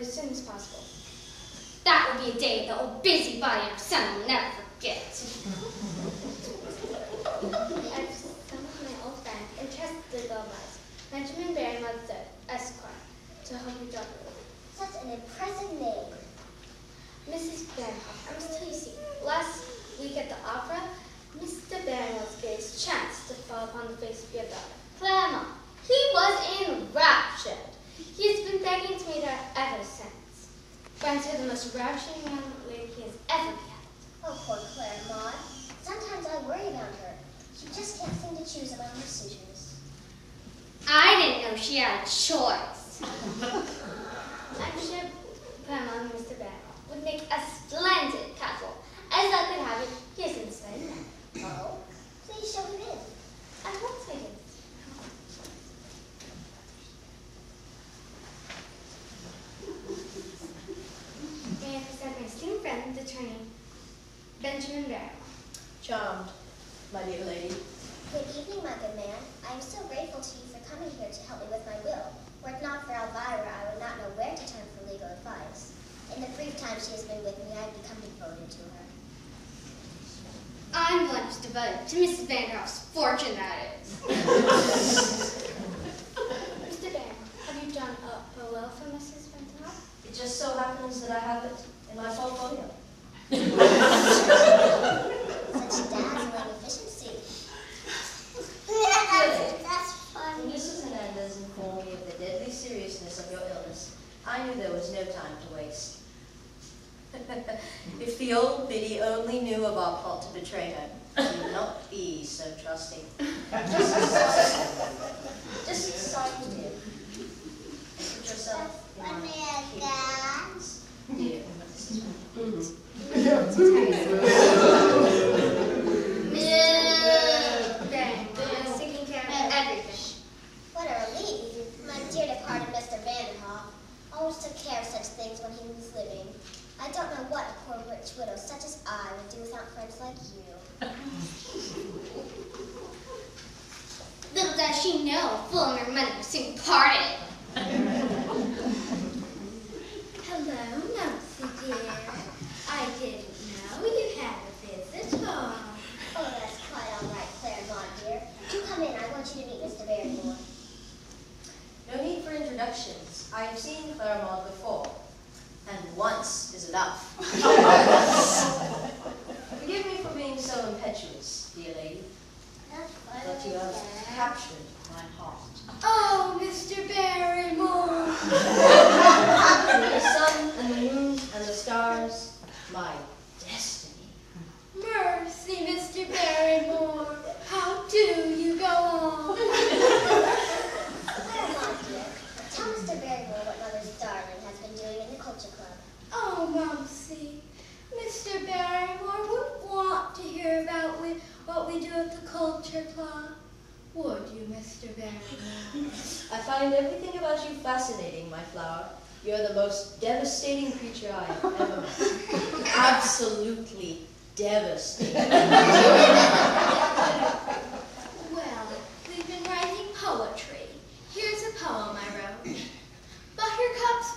as soon as possible. That will be a day the old busybody and her son will never forget. I've some of my old friends interested to go by Benjamin Barrymore Esquire to help you drop it. Such an impressive name. Mrs. Barrymore, I must tell you, see, last week at the opera, Mr. Barrymore's gazed chanced to fall upon the face of your daughter, Clara. He was enraptured. He has been begging to meet her ever since. Finds her the most ravishing young lady he has ever beheld. Oh, poor Claire Maud. Sometimes I worry about her. She just can't seem to choose among her suitors. I didn't know she had a choice. I'm sure Grandma and Mr. Barrymore would make a splendid couple. As I could have it, he is inside now. Oh, please show him in. At once I did. May I present my esteemed friend, the attorney, Benjamin Barrymore. Charmed, my dear lady. Good evening, my good man. I am so grateful to you for coming here to help me with my will. Were it not for Elvira, I would not know where to turn for legal advice. In the brief time she has been with me, I have become devoted to her. I'm one who's devoted to Mrs. Vanderhoff's fortune, that is. Mr. Barrymore, have you done a will for Mrs. Vanderhoff? It just so happens that I have it in my portfolio. Such dazzling efficiency. That's funny. When Mrs. Hernandez informed me of the deadly seriousness of your illness, I knew there was no time to waste. If the old biddy only knew of our plot to betray her, she would not be so trusting. Just decide to do. Put yourself in my hands, dear Mrs. Taking care of everything. What a relief. My dear departed Mr. Vanderhoff always took care of such things when he was living. I don't know what a poor rich widow such as I would do without friends like you. Little does she know, full of her money was soon parted. Hello, Nancy dear. I didn't know you had a visitor. Oh, that's quite all right, Claire Maud, dear. Do come in. I want you to meet Mr. Barrymore. No need for introductions. I have seen Clara Maud before, and once is enough. Forgive me for being so impetuous, dear lady, but you have captured my heart. Oh, Mr. Barrymore. The sun and the moon and the stars, my destiny. Mercy, Mr. Barrymore. How do you go on? Claire Maud, dear, tell Mr. Barrymore what Mother's darling has been doing in the Culture Club. Oh, Mumsy, Mr. Barrymore wouldn't want to hear about what we do at the Culture Club. Would you, Mr. Barrymore? I find everything about you fascinating, my flower. You're the most devastating creature I have ever met. Absolutely devastating. Well, we've been writing poetry. Here's a poem I wrote.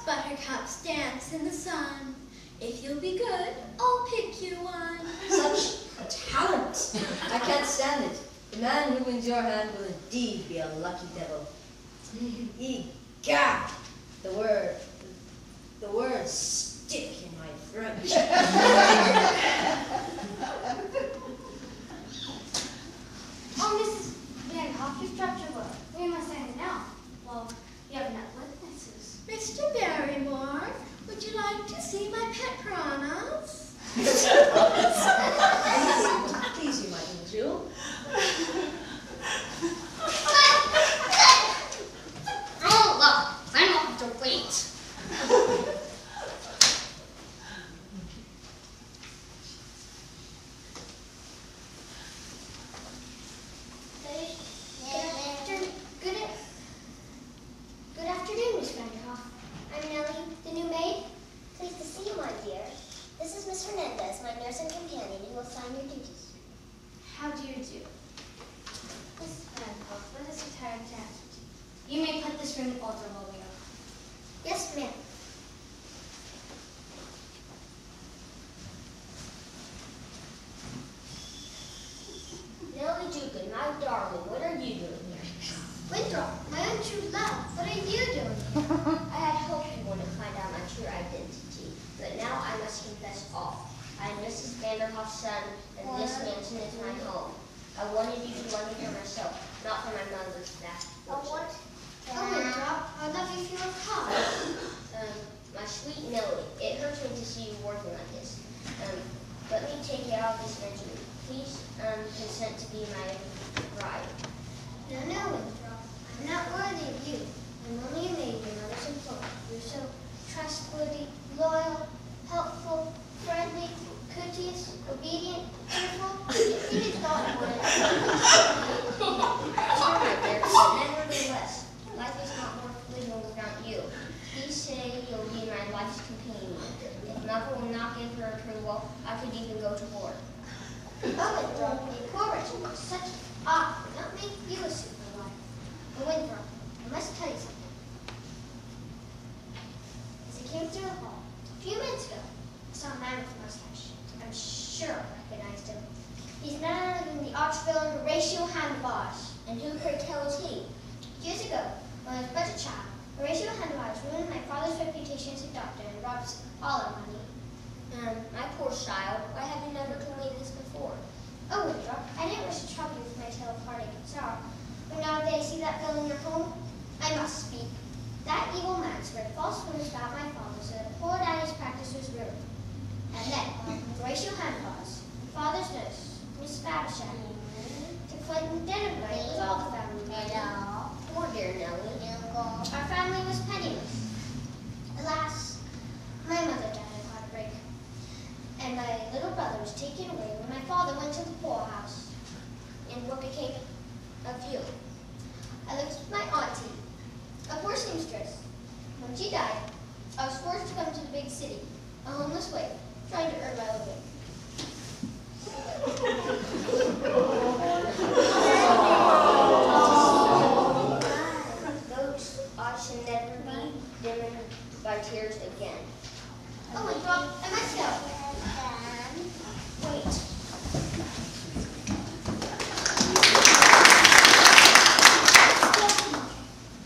Buttercups dance in the sun. If you'll be good, I'll pick you one. Such talent! I can't stand it. The man who wins your hand will indeed be a lucky devil. Egad! The words stick in my throat. Oh, Mrs. Vanderhoff, you've dropped your book. We must end it now. Well, you have enough witnesses. Mr. Barrymore, would you like to see my pet piranhas? Please, you, my angel. Oh, look, I'm off to wait. Good afternoon, Miss Vanderhoff. I'm Nellie, the new maid. Pleased to see you, my dear. This is Miss Hernandez, my nurse and companion, who will sign your duties. How do you do? Miss Vanderhoff, let us retire to answer. You may put this room in order while we are. Yes, ma'am. Mr. Barrymore, will you like to see my pet piranhas? Yes, ma'am. Mr. Barrymore, would you like to see my piranhas? Yes, ma'am. Mr. Barrymore, would you like to see my pet piranhas? Yes, ma'am. my darling, what are you doing here? Winthrop, my own true love, what are you doing? I had hoped you wouldn't find out my true identity, but now I must confess all. I am Mrs. Vanderhoff's son, and this mansion is my home. I wanted you to learn me for myself, not for my mother's back. Oh, Winthrop, how lovely you have come. My sweet Nellie, it hurts me to see you working like this. Let me take you out of this venture. Please consent to be my bride. No, Winthrop, I'm not worthy of you. I'm only a maid, your mother's employee. You're so trustworthy, loyal, helpful, friendly, courteous, obedient, cheerful. You just don't want it. Sure, my dear, but nevertheless, life is not worth living without you. Please say you'll be my life's companion. If Mother will not give her approval, I could even go to war. Oh, Winthrop, a poor wretch was such an offer would not make you a super wife. But Winthrop, I must tell you something. As I came through the hall a few minutes ago, I saw a man with a mustache. I'm sure I recognized him. He's none other than the arch-villain Horatio Handlebarge. And who, pray tell, is he? Years ago, when I was but a child, Horatio Handlebarge ruined my father's reputation as a doctor and robbed us of all our money. My poor child, why have you never told me this before? Oh, Winthrop, I didn't wish to trouble you with my tale of heartache and sorrow, but now that I see that villain in your home, I must speak. That evil man spread false rumors about my father so that poor daddy's practice was ruined. And then, Horatio Handlebarge, my father's nurse, Miss Babshaw, took flight in dinner night with all the family. Poor dear Nellie. Our family was penniless. Alas, my mother died of heartbreak, and my little brother was taken away when my father went to the poorhouse. And what became of you? I lived with my auntie, a poor seamstress. When she died, I was forced to come to the big city, a homeless waif, trying to earn my living. Those eyes should never be dimmed by tears again. Oh, Winthrop, I must go. Wait.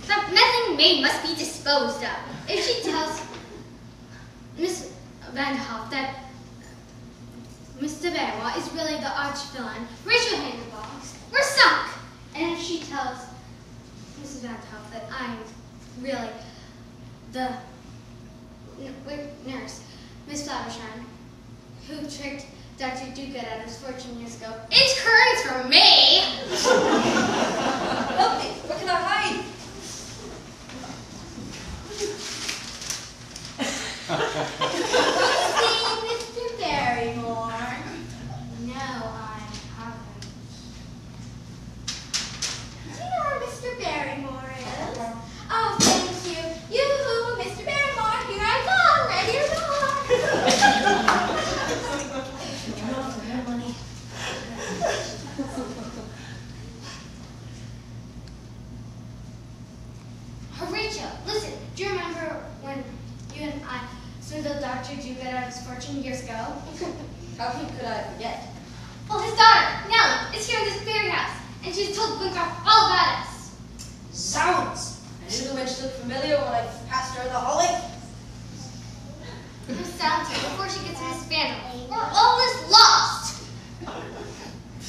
That meddling maid must be disposed of. If she tells Miss Vanderhoff that Mr. Barrymore is really the arch-villain, Rachel Handlebarge, we're sunk. And if she tells Mrs. Vanderhoff that I'm really the nurse, Miss Flabbershine, who tricked Dr. Duguid out of his fortune years ago, it's curtains for me! Help me! Where can I hide? See Mr. Barrymore? No, I haven't. Do you know where Mr. Barrymore is? Oh, thank you. Yoo-hoo, Mr. Barrymore, here I come, ready or not. You're not for her money. Horatio, listen, do you remember when you and I swindled Dr. Duguid out of his fortune years ago? How could I forget? Well, his daughter, Nellie, is here in this very house, and she's told Winthrop all about us. Zounds! I knew the wench looked familiar when I passed her in the hallway. Her sound to her before she gets to Miss Vanderhoff. We're always lost!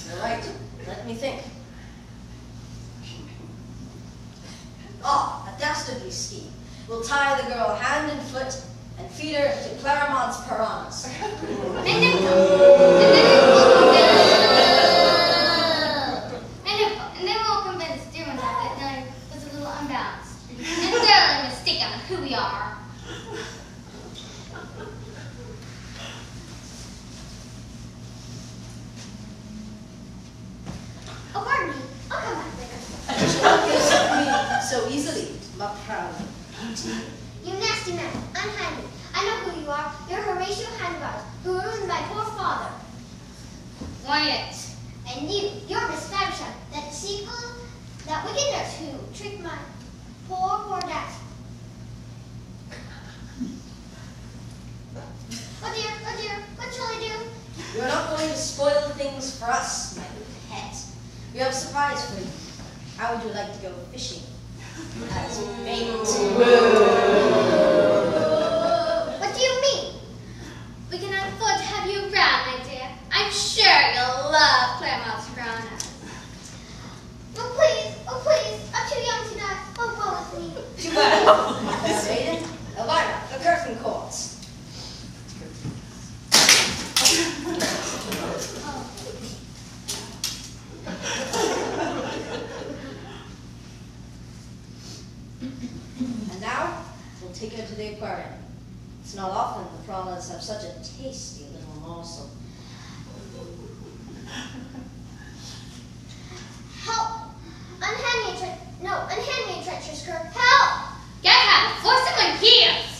You're right. Let me think. Ah, a dastardly scheme. We'll tie the girl hand and foot and feed her to Claremont's piranhas. And then we'll convince dear Winthrop that Nellie was a little unbalanced and thoroughly mistaken on who we are. Oh, pardon me. I'll come back later. You should not give me so easily, my proud beauty. You nasty man, unhand me. I know who you are. You're Horatio Handlebarge, who ruined my poor father. Quiet. And you're Miss Babshaw, that sequel, that wicked nurse who tricked my poor dad. Oh dear, what shall I do? You're not going to spoil things for us, my good pet. We have a surprise for you. How would you like to go fishing? As bait. What do you mean? We can afford to have you around, my dear. I'm sure you'll love Claremont's piranhas. Oh please, I'm too young to die. Oh, woe is me. Too bad. Miss Maiden, Elvira, the curtain calls. And now, we'll take her to the aquarium. It's not often the piranhas have such a tasty little morsel. Help! Unhand me a treacherous cur. Help! Get out before someone hears.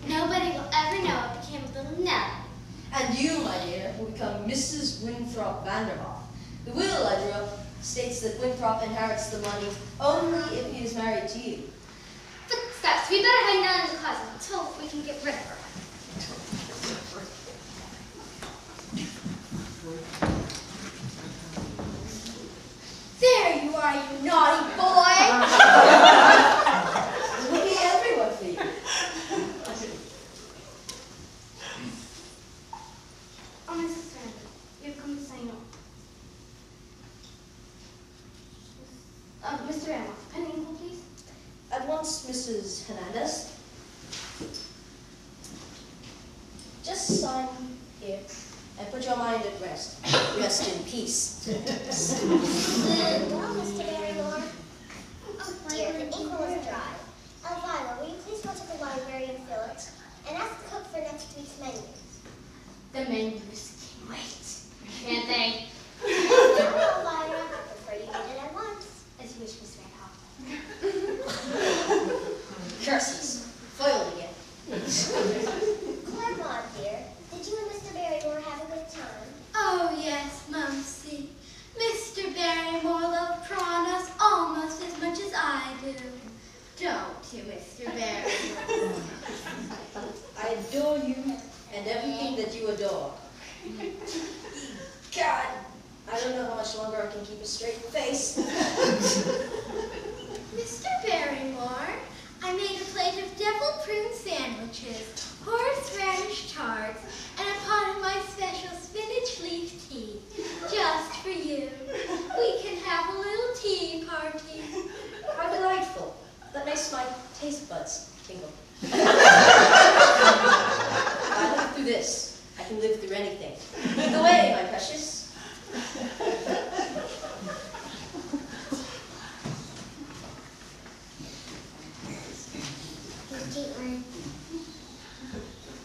Nobody will ever know what became of little Nellie. And you, my dear, will become Mrs. Winthrop Vanderhoff. The will I drew up states that Winthrop inherits the money only if he is married to you. Footsteps. We better hang down in the closet until we can get rid of her. There you are, you naughty boy! It will be everyone for you. Oh, Mrs. Randall, you've come to say no. Mr. Randall, pen and ink, please. At once, Mrs. Hernandez. Just sign here and put your mind at rest. Rest in peace. Well, Mr. Barrymore. Oh dear, the ink was dry. Elvira, will you please go to the library and fill it? And ask the cook for next week's menu. The menus can't wait. Can't they? No, Elvira. I prefer you did it at once. As you wish, Miss Randall. Curses. Foiled again. Claremont, dear, did you and Mr. Barrymore have a good time? Oh, yes, Mumsy. Mr. Barrymore loved piranhas almost as much as I do. Don't you, Mr. Barrymore? I adore you and everything that you adore. God, I don't know how much longer I can keep a straight face. Mr. Barrymore, I made a plate of deviled prune sandwiches, horseradish tarts, and a pot of my special spinach leaf tea, just for you. We can have a little tea party. How delightful. That makes my taste buds tingle. If I live through this, I can live through anything. Lead the way, my precious.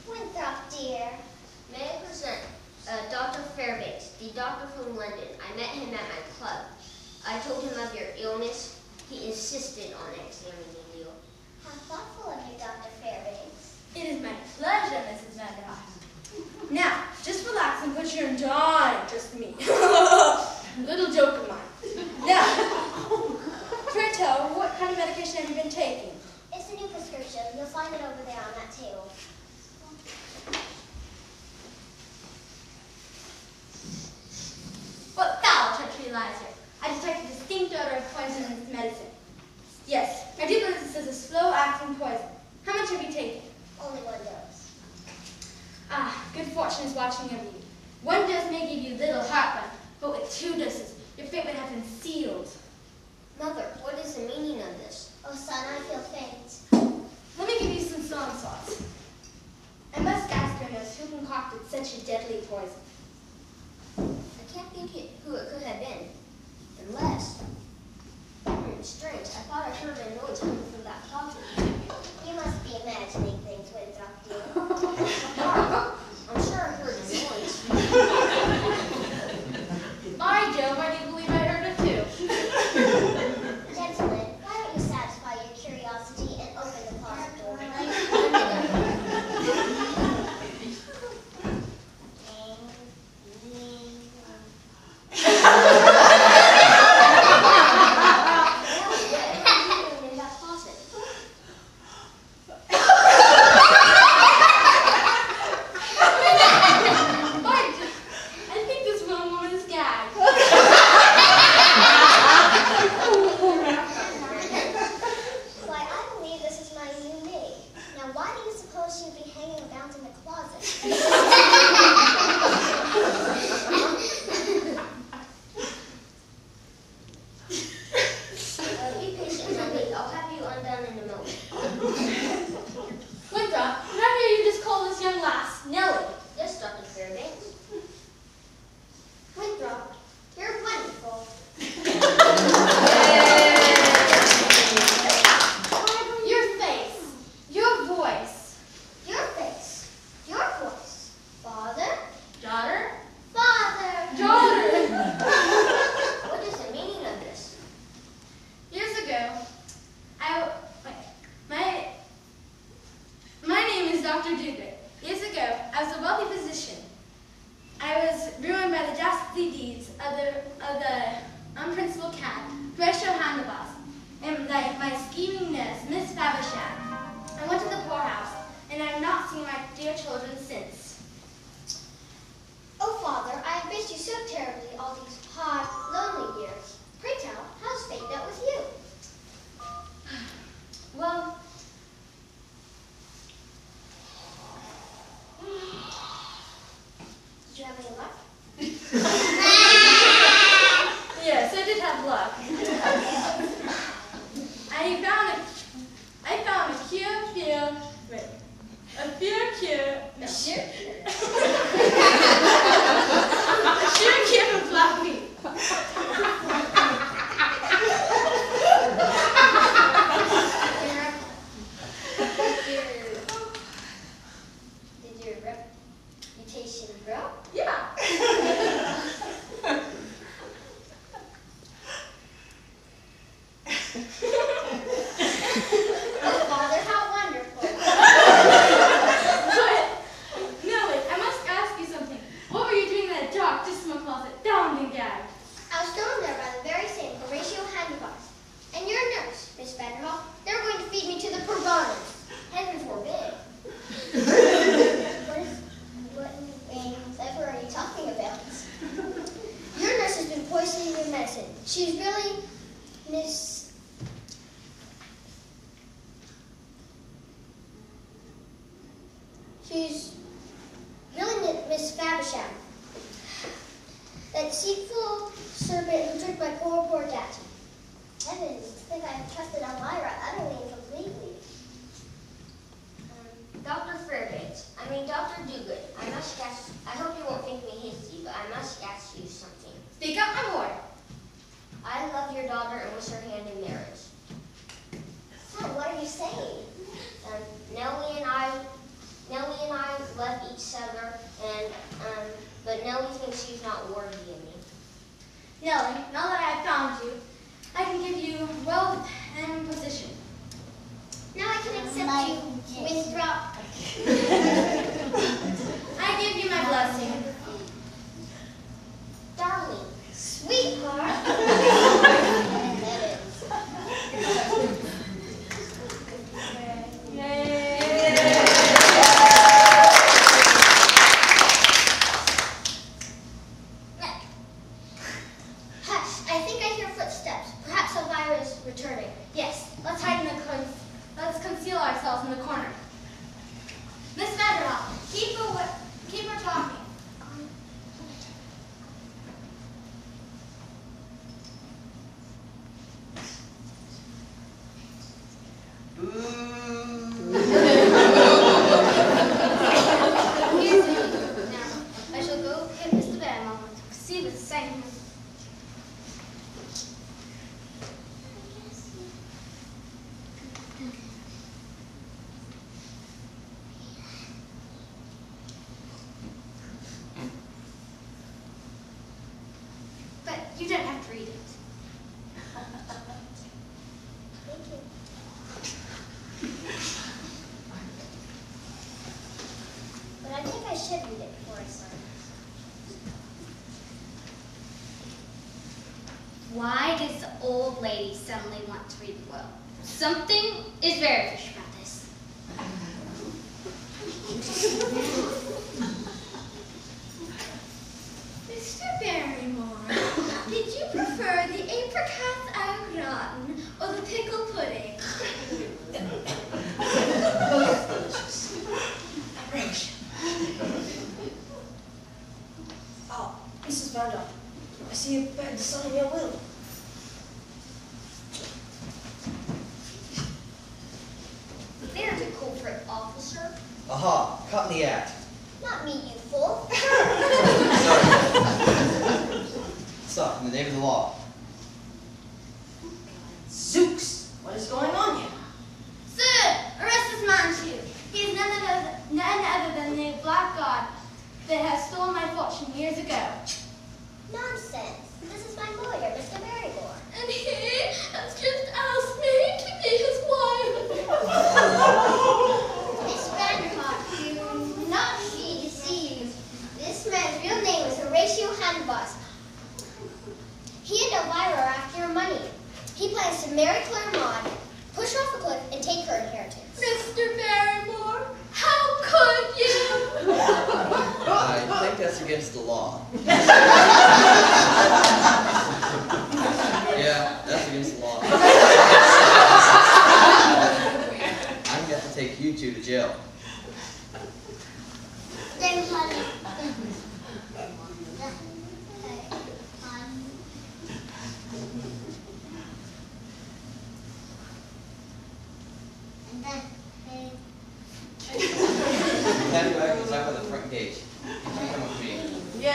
Winthrop, dear. May I present Dr. Fairbanks, the doctor from London. I met him at my club. I told him of your illness. He insisted on examining you. How thoughtful of you, Dr. Fairbanks. It is my pleasure, Mrs. Vanderhoff. Now, just relax and put your jaw in just me. Little joke of mine. Now, pray tell, what kind of medication have you been taking? It's a new prescription. You'll find it over there on that table. What foul treachery lies here? I detect a distinct odor of poison in this medicine. Yes, I do believe this is a slow-acting poison. How much have you taken? Only one dose. Ah, good fortune is watching over you. One dose may give you little heartburn, but with 2 doses, your fate would have been sealed. Mother, what is the meaning of this? Oh, son, I feel faint. Let me give you some song sauce. I must ask your nurse who concocted such a deadly poison. I can't think who it could have been. Unless... strange. I thought I heard a noise coming from that closet. You must be imagining things, Winthrop, dear. I'm sure I heard a noise. By Jove, I do believe I heard it too. Gentlemen, why don't you satisfy your curiosity and open the closet door? Dr. Duguid. Years ago, I was a wealthy physician. I was ruined by the dastardly deeds of the unprincipled cat, Horatio Handlebass, and my scheming nurse, Miss Faversham. I went to the poorhouse, and I have not seen my dear children since. Oh, Father, I have missed you so terribly all these hard, lonely years. Pray tell, how's fate dealt with you? Well, Did you have any luck? yes, I did have luck. I found a sure cure for black meat. Did your reputation grow? Yeah. Oh, Father, how wonderful. But, Nellie, I must ask you something. What were you doing in that dark, dismal closet, bound and gagged? I was thrown there by the very same Horatio Handlebass. And your nurse, Miss Vanderhoff, they were going to feed me to the piranhas. Heaven forbid. What are you talking about? Your nurse has been poisoning your medicine. She's really Miss Faversham. That deceitful serpent who took my poor dad. Heavens, I think I have trusted Elvira utterly and completely. Dr. Dr. Duguid, I hope you won't think me hasty, but I must ask you something. Speak up, my boy. I love your daughter and wish her hand in marriage. Son, what are you saying? Nellie and I love each other, and but Nellie thinks she's not worthy of me. Nellie, now that I have found you, I can give you wealth and position. Now I can accept you, Winthrop. I give you my blessing. Darling, Sweetheart. Hush, I think I hear footsteps. Perhaps Elvira is returning. Yes, let's hide in the let's conceal ourselves in the corner. Miss Vanderhoff, keep her talking. Now, I shall go get Mr. Vanderhoff to see the same. But you don't have to read it. Thank you. But I think I should read it before I sign. Why does the old lady suddenly want to read the will? Something is very fishy about this. Mr. Barrymore, did you prefer the apricots au gratin or the pickle pudding? Oh, Mrs. Vanderhoff, I see you've prepared to sign your will. there's a culprit, officer. Aha, cut in the act. Not me, you fool. Stop, in the name of the law. Zooks! What is going on here? Sir, arrest this man too. He is none other than the black god that has stolen my fortune years ago. Nonsense. This is my lawyer, Mr. Barrymore. And he has just asked me to be his wife. Miss Vanderhoff, two to jail. Paddy wagon is out by the front gate. You can come with me. Yay!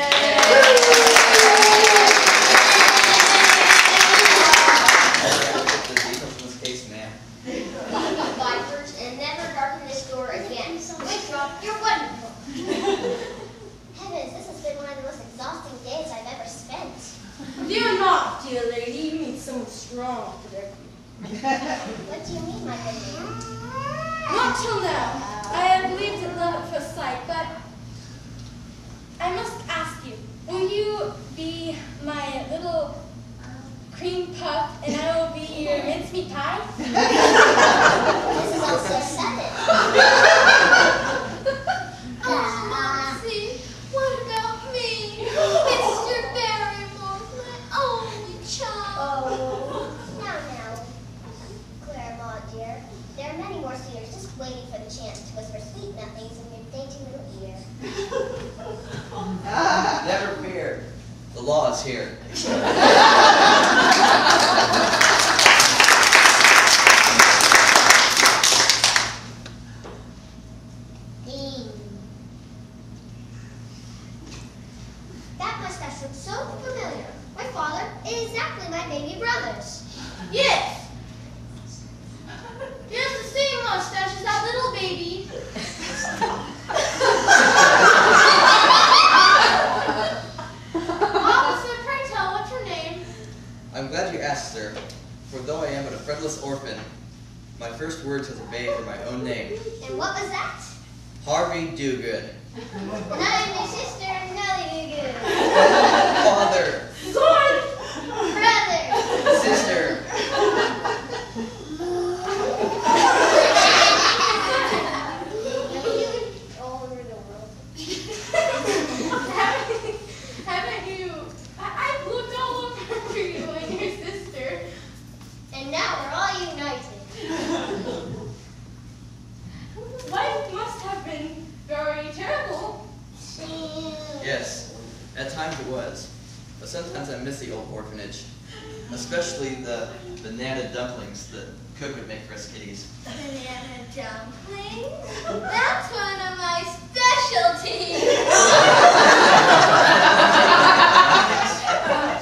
The details in this case, ma'am. Vipers, and never darken this door again. Winthrop, you're wonderful. Heavens, this has been one of the most exhausting days I've ever spent. Fear not, dear lady. You need someone strong to protect you. What do you mean, my good man? Not till now. I have believed in love at first sight, but I must ask you, will you be my little cream puff and I will be your mincemeat pie? This is all so sudden. Oh, Mopsy, what about me? Mr. Barrymore, my only child. Oh, now, Claremont, dear. There are many more suitors just waiting for the chance to whisper sweet nothings in your dainty little ear. Never fear. The law is here. That mustache looks so familiar. My father is exactly my baby brother's. Yes. He has the same mustache as that little baby. Officer, pray tell, what's your name? I'm glad you asked, sir. For though I am but a friendless orphan, my first words have obeyed for my own name. And what was that? Harvey Dogood. And I'm your sister, Nellie Dugan. Father. Son! Brother. Sister. All over the world. Haven't you? I've looked all over for you and your sister. And now we're all united. Life must have been very terrible. Yes, at times it was. But sometimes I miss the old orphanage. Especially the banana dumplings that cook would make for us kiddies. Banana dumplings? That's one of my specialties.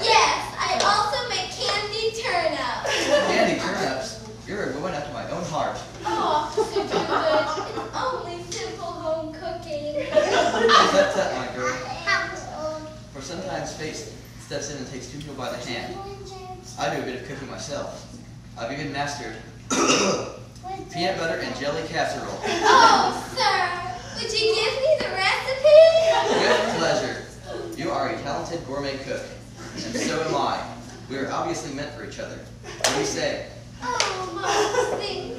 Yes, I also make candy turnips. Candy turnips? You're a woman after my own heart. Oh, Mr. Dogood, it's only simple home cooking. Tut, my girl. For sometimes fate steps in and takes two people by the hand. I do a bit of cooking myself. I've even mastered peanut butter and jelly casserole. Oh, sir, would you give me the recipe? With pleasure. You are a talented gourmet cook, and so am I. We are obviously meant for each other. What do you say? Oh, Mopsy,